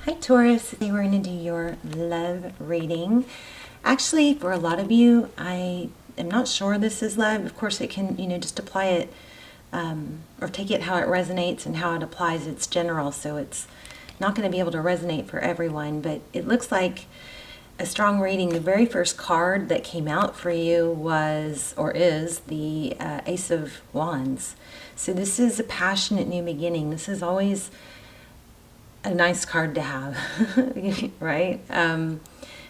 Hi Taurus, today we're going to do your love reading. Actually, for a lot of you, I am not sure this is love. Of course, it can, just apply it or take it how it resonates and how it applies. It's general, so it's not going to be able to resonate for everyone, but it looks like a strong reading. The very first card that came out for you was, or is, the Ace of Wands. So this is a passionate new beginning. This is always a nice card to have, right?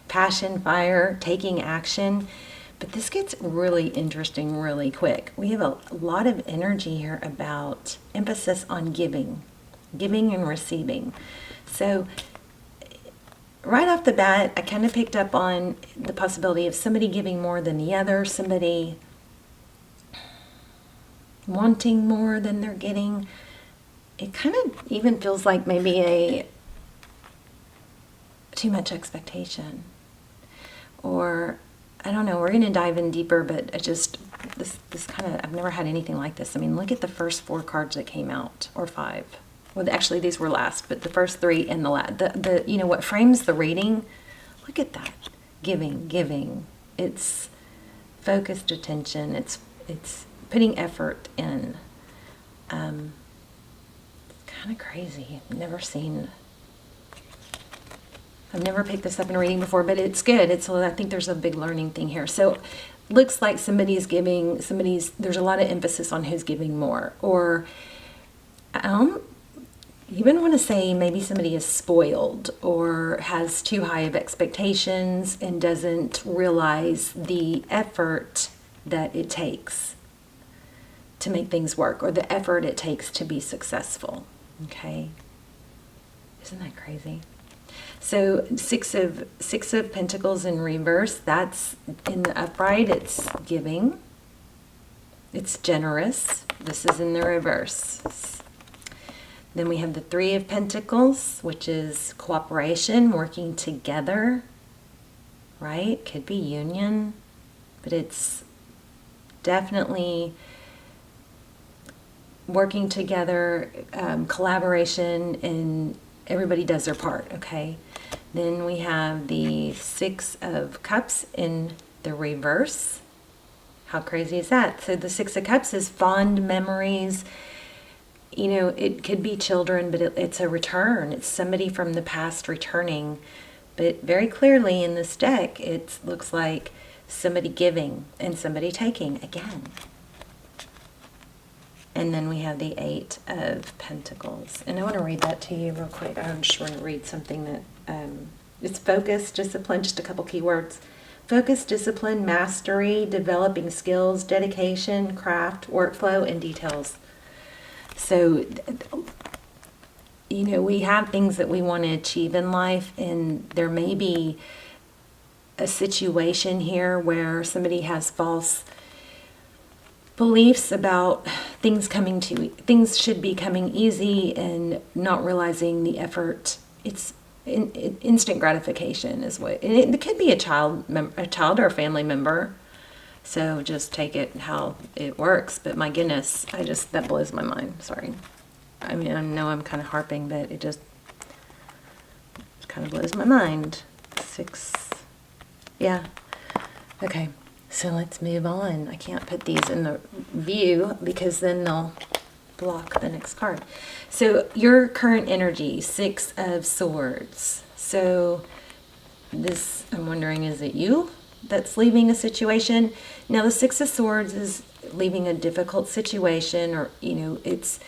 Passion, fire, taking action. But this gets really interesting really quick. We have a lot of energy here about emphasis on giving and receiving. So right off the bat, I kind of picked up on the possibility of somebody giving more than the other, somebody wanting more than they're getting. It kind of even feels like maybe too much expectation. Or, I don't know, we're going to dive in deeper, but this kind of, I've never had anything like this. I mean, look at the first 4 cards that came out, or 5. Well, actually, these were last, but the first 3 and the last. What frames the reading, look at that. Giving. It's focused attention. It's putting effort in. Kind of crazy. I've never picked this up in a reading before, but it's good. I think there's a big learning thing here. So looks like somebody's giving, there's a lot of emphasis on who's giving more. Or you even want to say maybe somebody is spoiled or has too high of expectations and doesn't realize the effort that it takes to make things work, or the effort it takes to be successful. Okay? Isn't that crazy? So 6 of Pentacles in reverse, that's in the upright, it's giving. It's generous. This is in the reverse. Then we have the 3 of Pentacles, which is cooperation, working together, right? Could be union, but it's definitely working together, collaboration, and everybody does their part, okay? Then we have the 6 of Cups in the reverse. How crazy is that? So the 6 of Cups is fond memories. It could be children, but it's a return. It's somebody from the past returning. But very clearly in this deck, it looks like somebody giving and somebody taking again. And then we have the 8 of Pentacles. And I want to read that to you real quick. I just want to read something that, it's focus, discipline, just a couple keywords. Focus, discipline, mastery, developing skills, dedication, craft, workflow, and details. So, we have things that we want to achieve in life, and there may be a situation here where somebody has false beliefs about things should be coming easy, and not realizing the effort. It's instant gratification is what, and it could be a child or a family member. So just take it how it works. But my goodness, that blows my mind. Sorry. I mean, I know I'm kind of harping, but it just kind of blows my mind. 6. Yeah. Okay. So let's move on. I can't put these in the view because then they'll block the next card. So your current energy, 6 of Swords. So this, I'm wondering, is it you that's leaving a situation? Now the 6 of Swords is leaving a difficult situation, or it's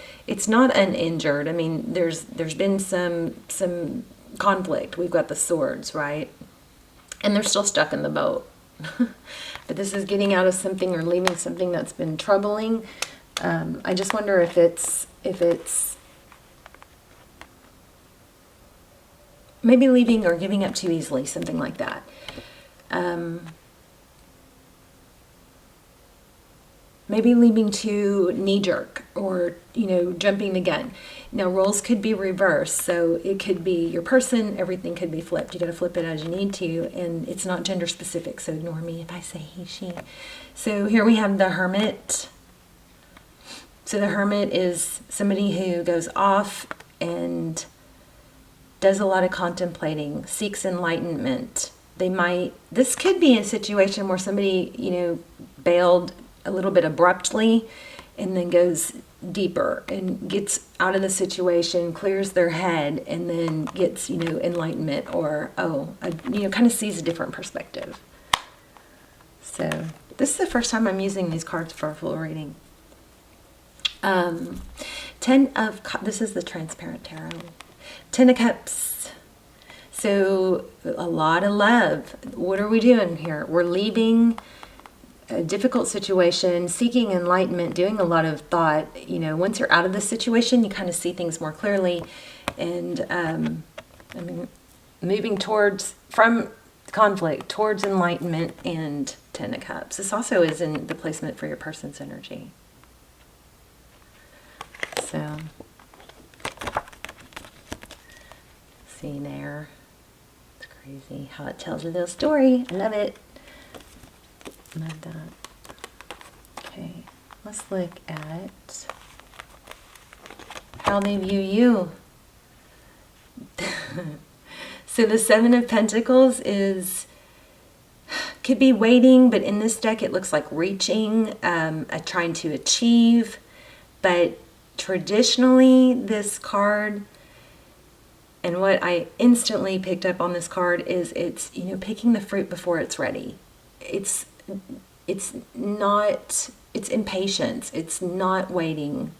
not uninjured. I mean, there's been some conflict. We've got the swords, right? And they're still stuck in the boat. But this is getting out of something or leaving something that's been troubling. I just wonder if it's maybe leaving or giving up too easily, something like that. Maybe leaving too knee-jerk, or jumping the gun. Now roles could be reversed, so it could be your person, everything could be flipped. You got to flip it as you need to, and it's not gender specific, so ignore me if I say he, she. So here we have the Hermit. So the Hermit is somebody who goes off and does a lot of contemplating, seeks enlightenment. This could be a situation where somebody, bailed a little bit abruptly and then goes deeper and gets out of the situation, clears their head, and then gets, enlightenment, or, kind of sees a different perspective. So this is the first time I'm using these cards for a full reading. This is the transparent tarot. 10 of Cups. So a lot of love. What are we doing here? We're leaving a difficult situation, seeking enlightenment, doing a lot of thought. Once you're out of the situation, you kind of see things more clearly, and moving from conflict towards enlightenment and 10 of Cups. This also is in the placement for your person's energy. So, see there. It's crazy how it tells a little story. I love it. Love that. Okay, let's look at how they view you. So the 7 of Pentacles could be waiting, but in this deck it looks like reaching, trying to achieve. But traditionally, this card, and what I instantly picked up on this card is it's picking the fruit before it's ready. It's impatience. It's not waiting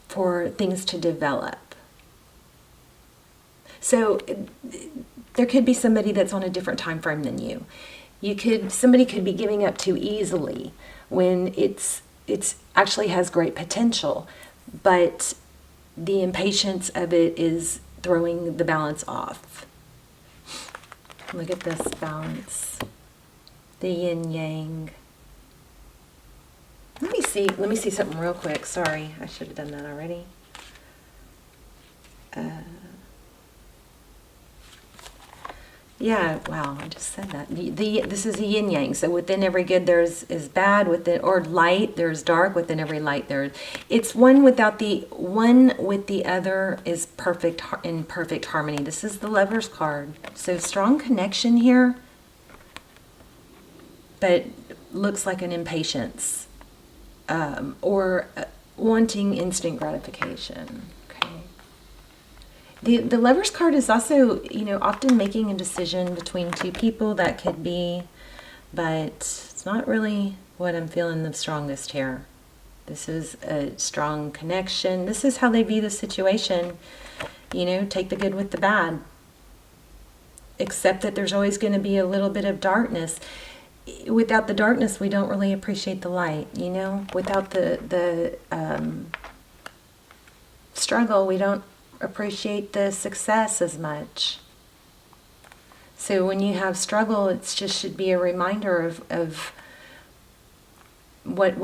for things to develop. So there could be somebody that's on a different time frame than you. Somebody could be giving up too easily when it's actually has great potential, but the impatience of it is throwing the balance off. Look at this balance. The yin yang. Let me see something real quick. Sorry, I should have done that already. Yeah, wow, I just said that. This is a yin yang. So within every good is bad, or light, there's dark. Within every light it's one with the other is perfect, in perfect harmony. This is the Lover's card. So strong connection here, but looks like an impatience, or wanting instant gratification. The Lover's card is also, often making a decision between two people. That could be, but it's not really what I'm feeling the strongest here. This is a strong connection. This is how they view the situation. Take the good with the bad. Accept that there's always going to be a little bit of darkness. Without the darkness, we don't really appreciate the light, Without the struggle, we don't appreciate the success as much. So when you have struggle, it just should be a reminder of what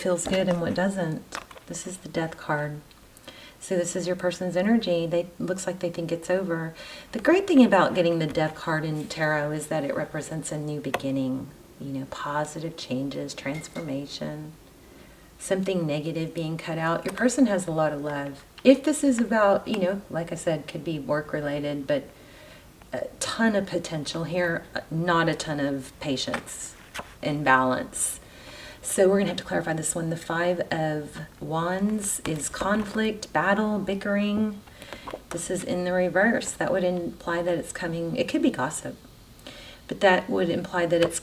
feels good and what doesn't. This is the Death card. So this is your person's energy. Looks like they think it's over. The great thing about getting the Death card in tarot is that it represents a new beginning, positive changes, transformation. Something negative being cut out. Your person has a lot of love. If this is about, like I said, could be work related, but a ton of potential here, not a ton of patience and balance. So we're going to have to clarify this one. The 5 of Wands is conflict, battle, bickering. This is in the reverse. That would imply that it's coming, it could be gossip, but that would imply that it's,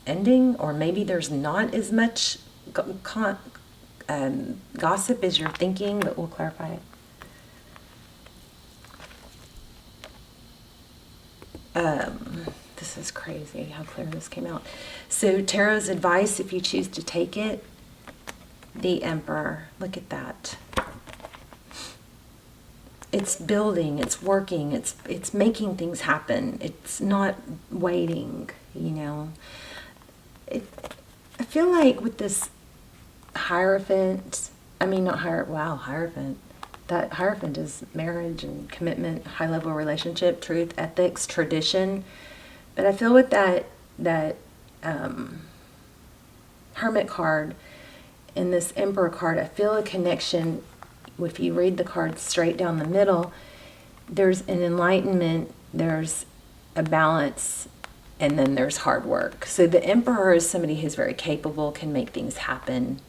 ending, or maybe there's not as much gossip as you're thinking, but we'll clarify it. This is crazy how clear this came out. So tarot's advice, if you choose to take it, the Emperor. Look at that. It's building, it's working, it's making things happen. It's not waiting, I feel like with this Hierophant, Hierophant. That Hierophant is marriage and commitment, high-level relationship, truth, ethics, tradition. But I feel with that Hermit card, in this Emperor card, I feel a connection. If you read the card straight down the middle, there's an enlightenment, there's a balance, and then there's hard work. So the Emperor is somebody who's very capable, can make things happen,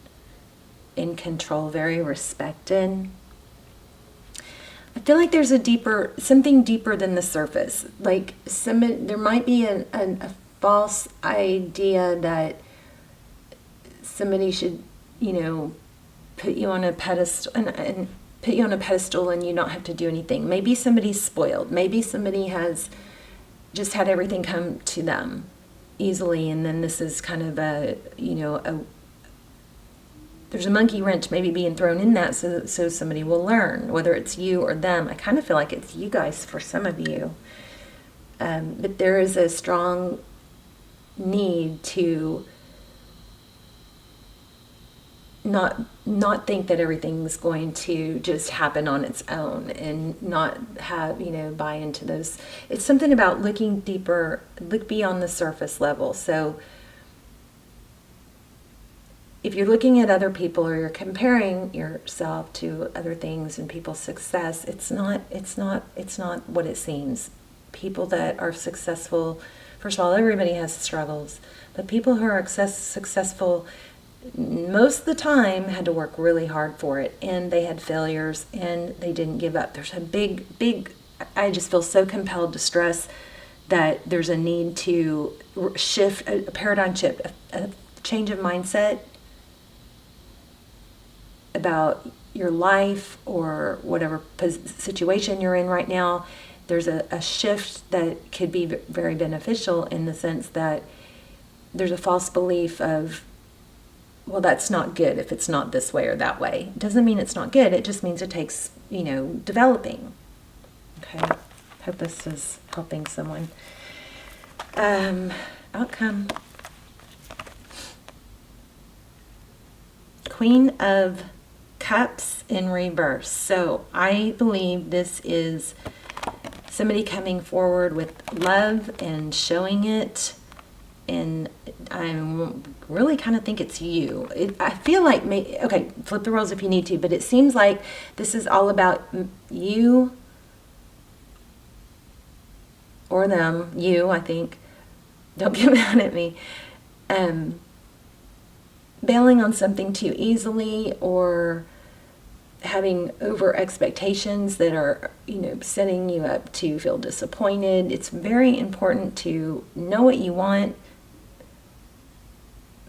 in control, very respected. I feel like there's something deeper than the surface. Like there might be a false idea that somebody should, put you on a pedestal and put you on a pedestal and you not have to do anything. Maybe somebody's spoiled. Maybe somebody has just had everything come to them easily, and then this is kind of there's a monkey wrench maybe being thrown in that so somebody will learn, whether it's you or them. I kind of feel like it's you guys for some of you. But there is a strong need to not think that everything's going to just happen on its own, and not have, buy into those. It's something about looking deeper, look beyond the surface level. So if you're looking at other people or you're comparing yourself to other things and people's success, it's not what it seems. People that are successful, first of all, everybody has struggles, but people who are successful most of the time had to work really hard for it, and they had failures and they didn't give up. There's a big, I just feel so compelled to stress that there's a need to shift, a paradigm shift, a change of mindset about your life or whatever situation you're in right now. There's a shift that could be very beneficial, in the sense that there's a false belief of, well, that's not good if it's not this way or that way. It doesn't mean it's not good. It just means it takes, developing. Okay. Hope this is helping someone. Outcome. Queen of Cups in reverse. So I believe this is somebody coming forward with love and showing it. And I really kind of think it's you. I feel like, okay, flip the roles if you need to, but it seems like this is all about you or them. You, I think. Don't get mad at me. Bailing on something too easily, or having over expectations that are, setting you up to feel disappointed. It's very important to know what you want,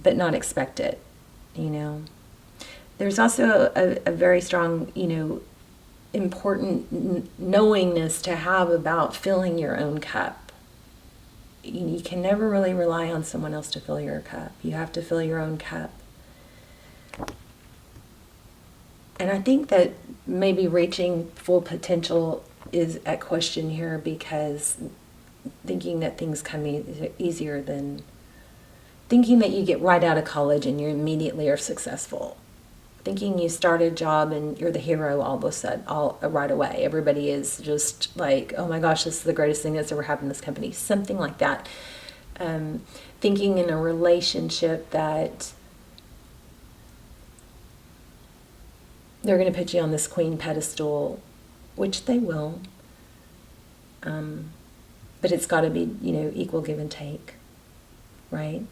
but not expect it, There's also a very strong, important knowingness to have about filling your own cup. You can never really rely on someone else to fill your cup. You have to fill your own cup. And I think that maybe reaching full potential is at question here, because thinking that things come easier than thinking that you get right out of college and you immediately are successful. Thinking you start a job and you're the hero all of a sudden, right away. Everybody is just like, oh my gosh, this is the greatest thing that's ever happened in this company. Something like that. Thinking in a relationship that they're going to put you on this queen pedestal, which they will. But it's got to be, equal give and take, right?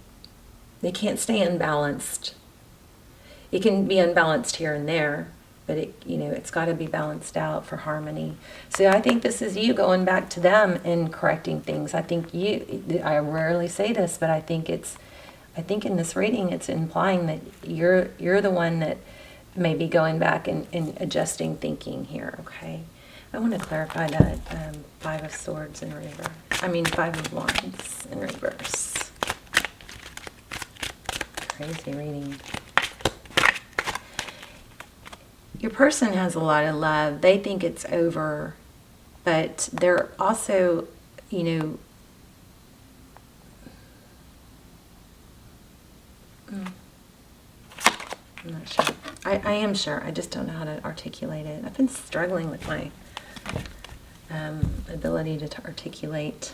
They can't stay unbalanced. It can be unbalanced here and there, but it's got to be balanced out for harmony. So I think this is you going back to them and correcting things. I think I rarely say this, but I think in this reading it's implying that you're the one that may be going back and adjusting thinking here, okay? I want to clarify that Five of Swords in reverse. Five of Wands in reverse. Crazy reading. Your person has a lot of love. They think it's over, but they're also, I'm not sure. I am sure. I just don't know how to articulate it. I've been struggling with my ability to articulate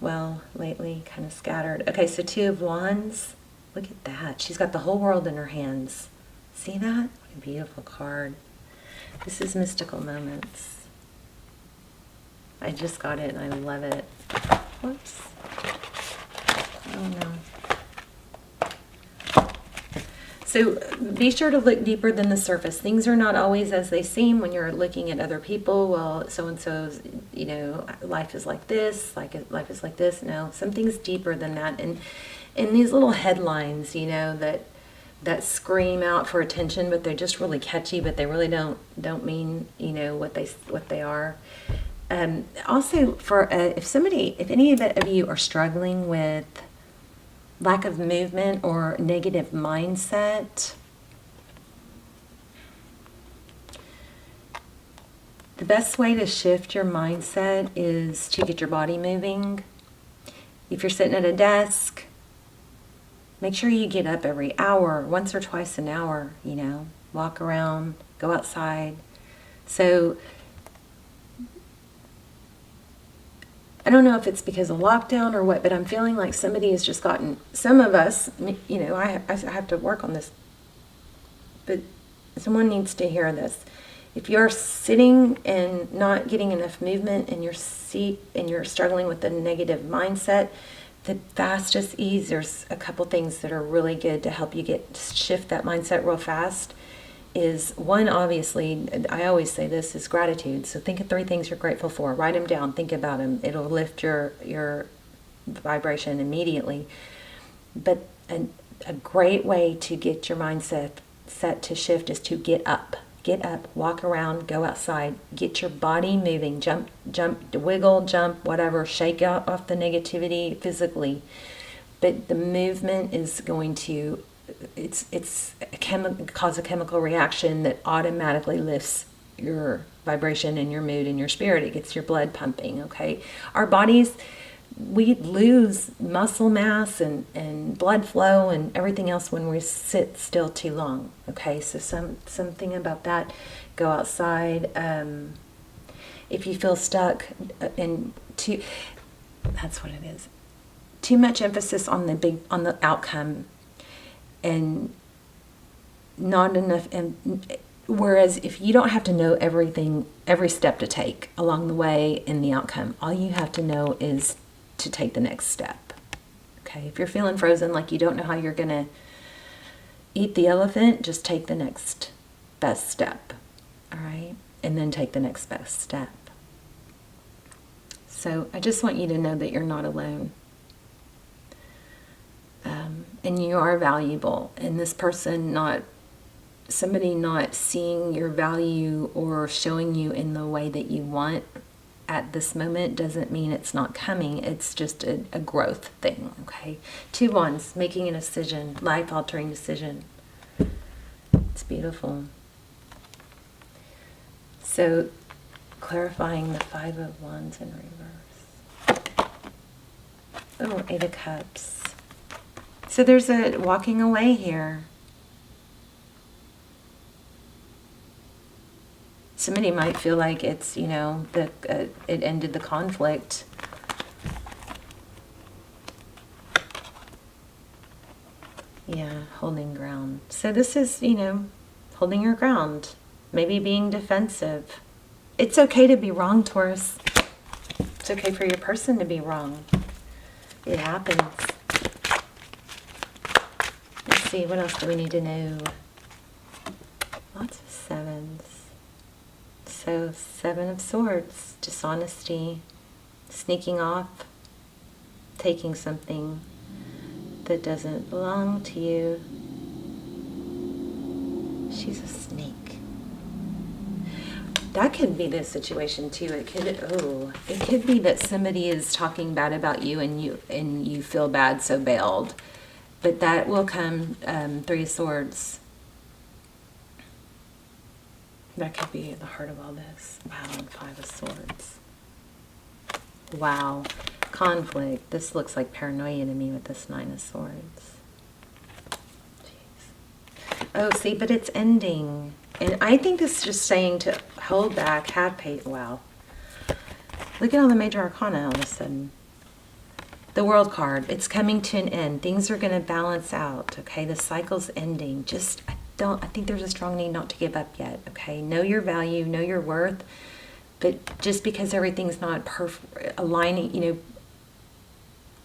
well lately, kind of scattered. Okay, so Two of Wands. Look at that. She's got the whole world in her hands. See that? What a beautiful card. This is Mystical Moments. I just got it and I love it. Whoops. Oh no. So be sure to look deeper than the surface. Things are not always as they seem when you're looking at other people. Well, so-and-so's, you know, life is like this, life is like this. No, something's deeper than that. And these little headlines, you know, that scream out for attention, but they're just really catchy, but they really don't mean, you know, what they are. Also, for if any of you are struggling with lack of movement or negative mindset, the best way to shift your mindset is to get your body moving. If you're sitting at a desk, make sure you get up every hour, once or twice an hour, you know, walk around, go outside. So I don't know if it's because of lockdown or what, but I'm feeling like somebody has just gotten, some of us, you know, I have to work on this, but someone needs to hear this. If you're sitting and not getting enough movement in your seat and you're struggling with a negative mindset, the fastest ease, there's a couple things that are really good to help you shift that mindset real fast. Is one, obviously, I always say this, is gratitude. So think of 3 things you're grateful for. Write them down. Think about them. It'll lift your vibration immediately. But a great way to get your mindset set to shift is to get up. Get up, walk around, go outside, get your body moving, jump, wiggle, jump, whatever, shake out off the negativity physically. But the movement is going to cause a chemical reaction that automatically lifts your vibration and your mood and your spirit. It gets your blood pumping, okay? Our bodies, we lose muscle mass and blood flow and everything else when we sit still too long, okay? So something about that. Go outside. If you feel stuck that's what it is. Too much emphasis on the outcome and not enough. Whereas if you don't have to know everything, every step to take along the way in the outcome, all you have to know is to take the next step. Okay, if you're feeling frozen, like you don't know how you're gonna eat the elephant, just take the next best step. All right, and then take the next best step. So I just want you to know that you're not alone. And you are valuable. And this person somebody not seeing your value or showing you in the way that you want at this moment doesn't mean it's not coming. It's just a growth thing, okay? 2 wands, making a decision, life-altering decision. It's beautiful. So, clarifying the 5 of Wands in reverse. Oh, 8 of Cups. So there's a walking away here. Somebody might feel like it's, you know, it ended the conflict. Yeah, holding ground. So this is, you know, holding your ground. Maybe being defensive. It's okay to be wrong, Taurus. It's okay for your person to be wrong. It happens. Let's see, what else do we need to know? Lots of 7s. So 7 of Swords, dishonesty, sneaking off, taking something that doesn't belong to you. She's a snake. That could be the situation too. It could be that somebody is talking bad about you and you feel bad, so bailed. But that will come. 3 of Swords. That could be at the heart of all this. Wow, and 5 of Swords. Wow. Conflict. This looks like paranoia to me with this 9 of Swords. Jeez. Oh, see, but it's ending. And I think this is just saying to hold back, have patience. Wow. Look at all the major arcana all of a sudden. The World card, it's coming to an end. Things are going to balance out, okay? The cycle's ending. I think there's a strong need not to give up yet, okay? Know your value, know your worth, but just because everything's not aligning,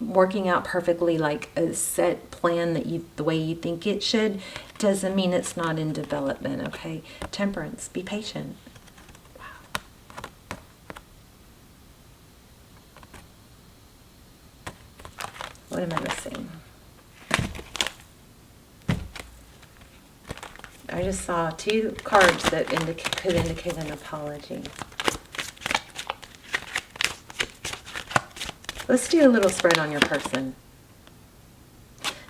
working out perfectly like a set plan the way you think it should, doesn't mean it's not in development, okay? Temperance, be patient. Wow. What am I missing? I just saw 2 cards that could indicate an apology. Let's do a little spread on your person.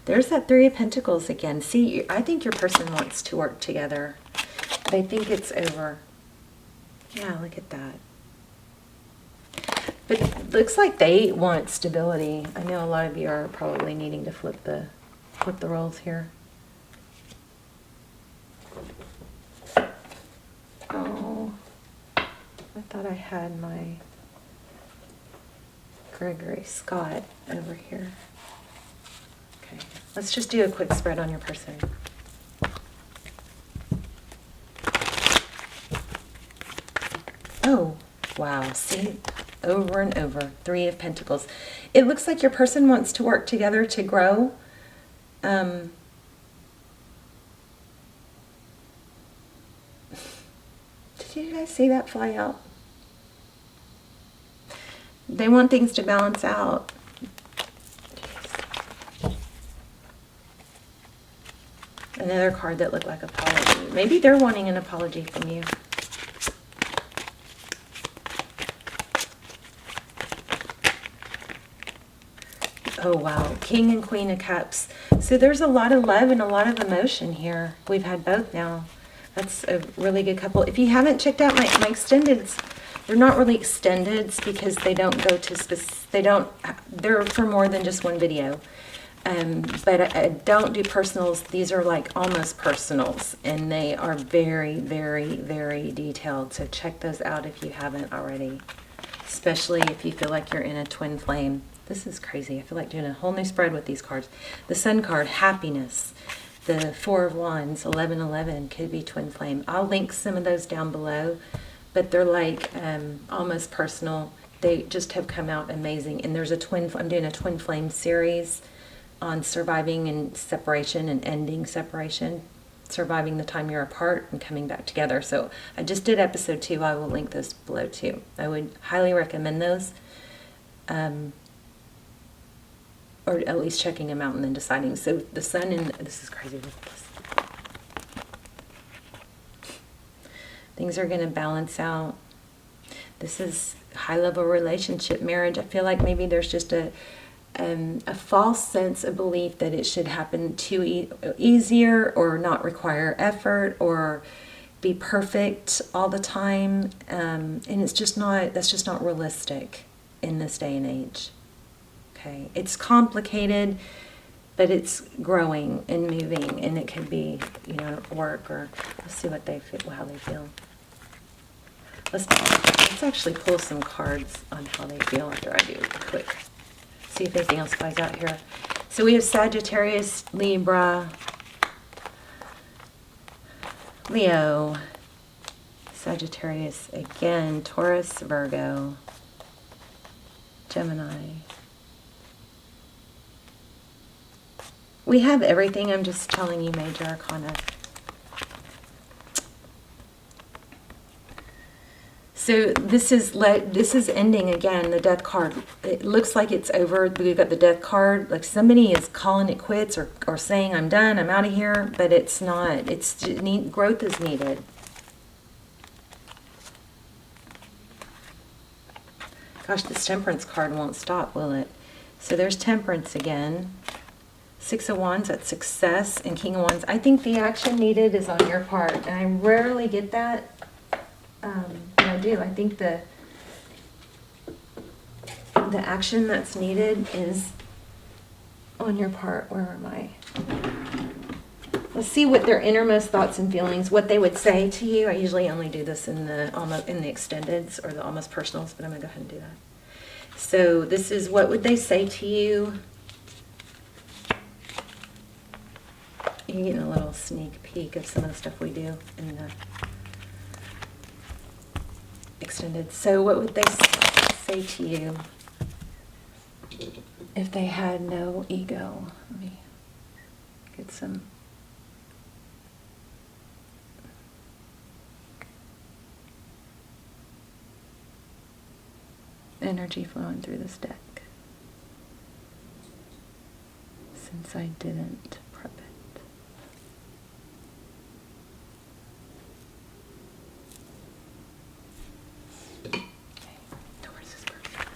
There's that 3 of Pentacles again. See, I think your person wants to work together. They think it's over. Yeah, look at that. But it looks like they want stability. I know a lot of you are probably needing to flip the roles here. Oh, I thought I had my Gregory Scott over here. Okay, let's just do a quick spread on your person. Oh, wow, see, over and over, 3 of Pentacles. It looks like your person wants to work together to grow. Did you guys see that fly out? They want things to balance out. Another card that looked like apology. Maybe they're wanting an apology from you. Oh, wow. King and Queen of Cups. So there's a lot of love and a lot of emotion here. We've had both now. That's a really good couple. If you haven't checked out my extendeds, they're not really extendeds because they don't go to they're for more than just one video. But I don't do personals. These are like almost personals, and they are very, very, very detailed. So check those out if you haven't already, especially if you feel like you're in a twin flame. This is crazy. I feel like doing a whole new spread with these cards. The Sun card, happiness. The 4 of Wands, 1111, could be twin flame. I'll link some of those down below, but they're like almost personal. They just have come out amazing. And there's I'm doing a twin flame series on surviving and separation and ending separation, surviving the time you're apart and coming back together. So I just did episode 2. I will link those below too. I would highly recommend those. Or at least checking them out and then deciding. So the Sun and this is crazy. Things are going to balance out. This is high-level relationship, marriage. I feel like maybe there's just a false sense of belief that it should happen easier or not require effort or be perfect all the time. And it's just not, that's just not realistic in this day and age. Okay, it's complicated, but it's growing and moving, and it could be, work or let's see what they feel, how they feel. Let's actually pull some cards on how they feel after I do quick. See if anything else flies out here. So we have Sagittarius, Libra, Leo, Sagittarius again, Taurus, Virgo, Gemini. We have everything. I'm just telling you major arcana. So this is ending again, the Death card. It looks like it's over. We've got the Death card. Like somebody is calling it quits or saying, I'm done, I'm out of here. But it's not. Growth is needed. Gosh, this Temperance card won't stop, will it? So there's Temperance again. 6 of Wands, that's success, and King of Wands. I think the action needed is on your part, and I rarely get that. But I do. I think the action that's needed is on your part. Where am I? Let's see what their innermost thoughts and feelings, what they would say to you. I usually only do this in the extendeds or the almost personals, but I'm gonna go ahead and do that. So this is, what would they say to you? You're getting a little sneak peek of some of the stuff we do in the extended. So what would they say to you if they had no ego? Let me get some. Energy flowing through this deck. Since I didn't prep it. Okay, Taurus is perfect.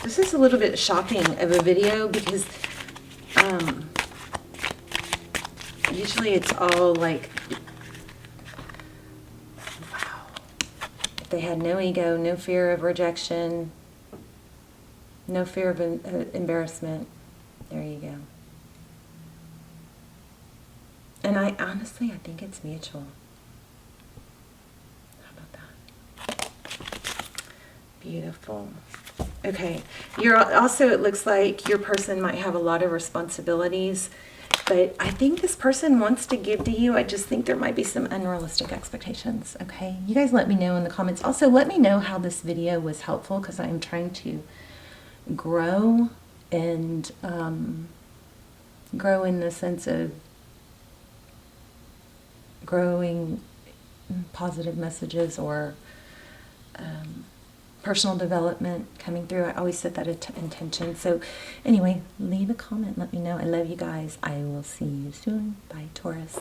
This is a little bit shocking of a video because usually it's all like, wow. If they had no ego, no fear of rejection, no fear of embarrassment, there you go. And I think it's mutual. How about that? Beautiful. Okay. You're also, it looks like your person might have a lot of responsibilities. But I think this person wants to give to you. I just think there might be some unrealistic expectations, okay? You guys let me know in the comments. Also, let me know how this video was helpful, because I'm trying to grow and grow in the sense of growing positive messages or personal development coming through. I always set that intention. So anyway, leave a comment. Let me know. I love you guys. I will see you soon. Bye, Taurus.